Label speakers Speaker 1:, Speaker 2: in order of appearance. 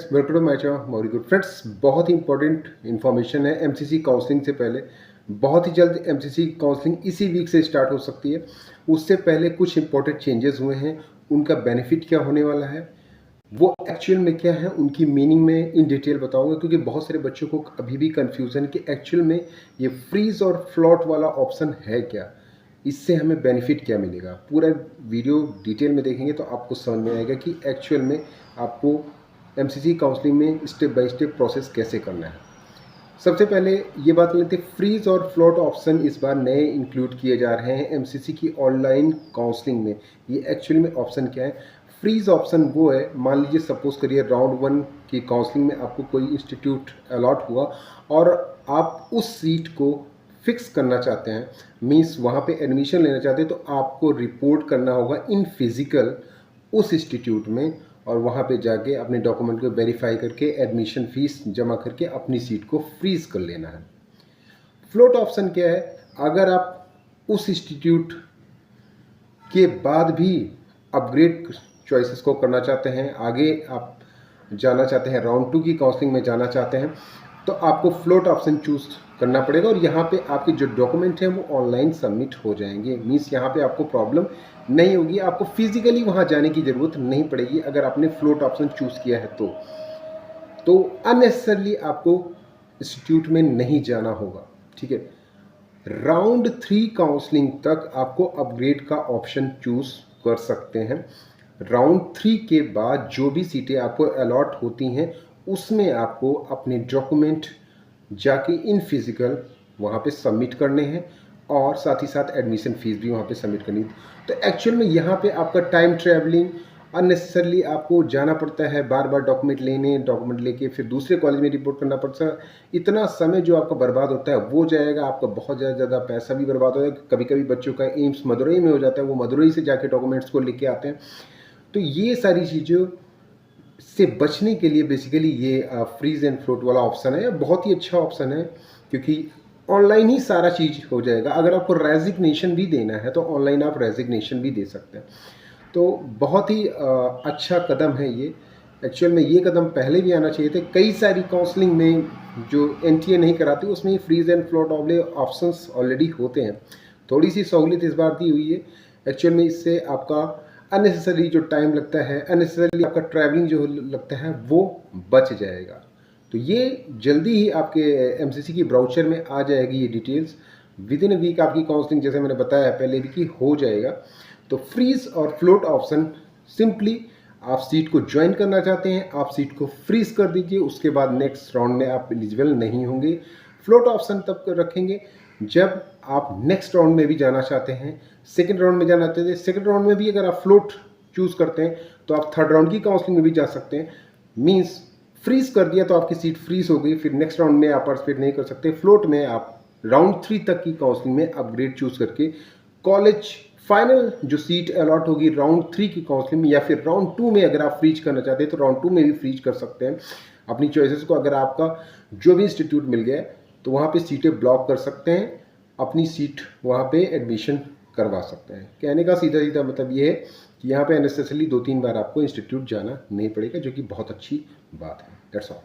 Speaker 1: Friends, welcome to my channel मौरी good friends. बहुत ही इंपॉर्टेंट इन्फॉर्मेशन है एमसीसी काउंसलिंग से पहले। बहुत ही जल्द एमसीसी काउंसलिंग इसी वीक से स्टार्ट हो सकती है। उससे पहले कुछ इंपॉर्टेंट चेंजेस हुए हैं, उनका बेनिफिट क्या होने वाला है, वो एक्चुअल में क्या है, उनकी मीनिंग में इन डिटेल बताऊंगा, क्योंकि बहुत सारे बच्चों को अभी भी कंफ्यूजन कि एक्चुअल में ये फ्रीज और फ्लोट वाला ऑप्शन है क्या, इससे हमें बेनिफिट क्या मिलेगा। पूरा वीडियो डिटेल में देखेंगे तो आपको समझ में आएगा कि एक्चुअल में आपको एमसीसी काउंसलिंग में स्टेप बाय स्टेप प्रोसेस कैसे करना है। सबसे पहले ये बात लेते हैं, फ्रीज और फ्लोट ऑप्शन इस बार नए इंक्लूड किए जा रहे हैं एमसीसी की ऑनलाइन काउंसलिंग में। ये एक्चुअली में ऑप्शन क्या है? फ्रीज ऑप्शन वो है, मान लीजिए सपोज करिए राउंड 1 की काउंसलिंग में आपको कोई इंस्टीट्यूट अलॉट हुआ और आप उस सीट को फिक्स करना चाहते हैं, मीन्स वहाँ पे एडमिशन लेना चाहते हैं, तो आपको रिपोर्ट करना होगा इन फिजिकल उस इंस्टीट्यूट में, और वहाँ पे जाके अपने डॉक्यूमेंट को वेरीफाई करके एडमिशन फीस जमा करके अपनी सीट को फ्रीज कर लेना है। फ्लोट ऑप्शन क्या है? अगर आप उस इंस्टीट्यूट के बाद भी अपग्रेड चॉइसेस को करना चाहते हैं, आगे आप जाना चाहते हैं, राउंड 2 की काउंसलिंग में जाना चाहते हैं, तो आपको फ्लोट ऑप्शन चूज करना पड़ेगा और यहाँ पे आपके जो डॉक्यूमेंट हैं वो ऑनलाइन सबमिट हो जाएंगे। मीन्स यहाँ पे आपको प्रॉब्लम नहीं होगी, आपको फिजिकली वहाँ जाने की ज़रूरत नहीं पड़ेगी अगर आपने फ्लोट ऑप्शन चूज़ किया है तो अननेसेसरली आपको इंस्टीट्यूट में नहीं जाना होगा। ठीक है, राउंड 3 काउंसलिंग तक आपको अपग्रेड का ऑप्शन चूज कर सकते हैं। राउंड 3 के बाद जो भी सीटें आपको अलॉट होती हैं उसमें आपको अपने डॉक्यूमेंट जाके इन फिजिकल वहाँ पे सबमिट करने हैं और साथ ही साथ एडमिशन फीस भी वहाँ पे सबमिट करनी है। तो एक्चुअल में यहाँ पे आपका टाइम ट्रैवलिंग अननेसेसरली आपको जाना पड़ता है, बार बार डॉक्यूमेंट लेके फिर दूसरे कॉलेज में रिपोर्ट करना पड़ता है। इतना समय जो आपका बर्बाद होता है वो जाएगा, आपका बहुत ज़्यादा पैसा भी बर्बाद हो जाएगा। कभी कभी बच्चों का एम्स मदुरई में हो जाता है, वो मदुरई से जाके डॉक्यूमेंट्स को लेके आते हैं। तो ये सारी चीज़ों से बचने के लिए बेसिकली ये फ्रीज एंड फ्लोट वाला ऑप्शन है, बहुत ही अच्छा ऑप्शन है, क्योंकि ऑनलाइन ही सारा चीज़ हो जाएगा। अगर आपको रेजिग्नेशन भी देना है तो ऑनलाइन आप रेजिग्नेशन भी दे सकते हैं। तो बहुत ही अच्छा कदम है ये। एक्चुअल में ये कदम पहले भी आना चाहिए थे। कई सारी काउंसलिंग में जो एनटीए नहीं कराती उसमें फ्रीज एंड फ्लोट वाले ऑप्शंस ऑलरेडी होते हैं। थोड़ी सी सहूलियत इस बार दी हुई है। एक्चुअल में इससे आपका अननेसेसरी जो टाइम लगता है, अननेसेसरी आपका ट्रैवलिंग जो लगता है वो बच जाएगा। तो ये जल्दी ही आपके एमसीसी की ब्राउचर में आ जाएगी ये details. Within a week आपकी काउंसलिंग, जैसे मैंने बताया पहले भी, कि हो जाएगा। तो फ्रीज और फ्लोट ऑप्शन, सिंपली आप सीट को ज्वाइन करना चाहते हैं, आप सीट को फ्रीज कर दीजिए, उसके बाद नेक्स्ट राउंड में आप एलिजिबल नहीं होंगे। फ्लोट ऑप्शन तब रखेंगे जब आप नेक्स्ट राउंड में भी जाना चाहते हैं, सेकेंड राउंड में जाना चाहते हैं। सेकेंड राउंड में भी अगर आप फ्लोट चूज करते हैं तो आप थर्ड राउंड की काउंसलिंग में भी जा सकते हैं। मीन्स फ्रीज कर दिया तो आपकी सीट फ्रीज हो गई, फिर नेक्स्ट राउंड में आप पार्टिसिपेट नहीं कर सकते। फ्लोट में आप राउंड 3 तक की काउंसलिंग में अपग्रेड चूज करके कॉलेज फाइनल जो सीट अलॉट होगी राउंड 3 की काउंसलिंग में, या फिर राउंड 2 में अगर आप फ्रीज करना चाहते हैं तो राउंड 2 में भी फ्रीज कर सकते हैं अपनी चॉइसेस को। अगर आपका जो भी इंस्टीट्यूट मिल गया तो वहाँ पे सीटें ब्लॉक कर सकते हैं, अपनी सीट वहाँ पे एडमिशन करवा सकते हैं। कहने का सीधा सीधा मतलब ये है कि यहाँ पे अननेसेसरली 2-3 बार आपको इंस्टीट्यूट जाना नहीं पड़ेगा, जो कि बहुत अच्छी बात है। That's all.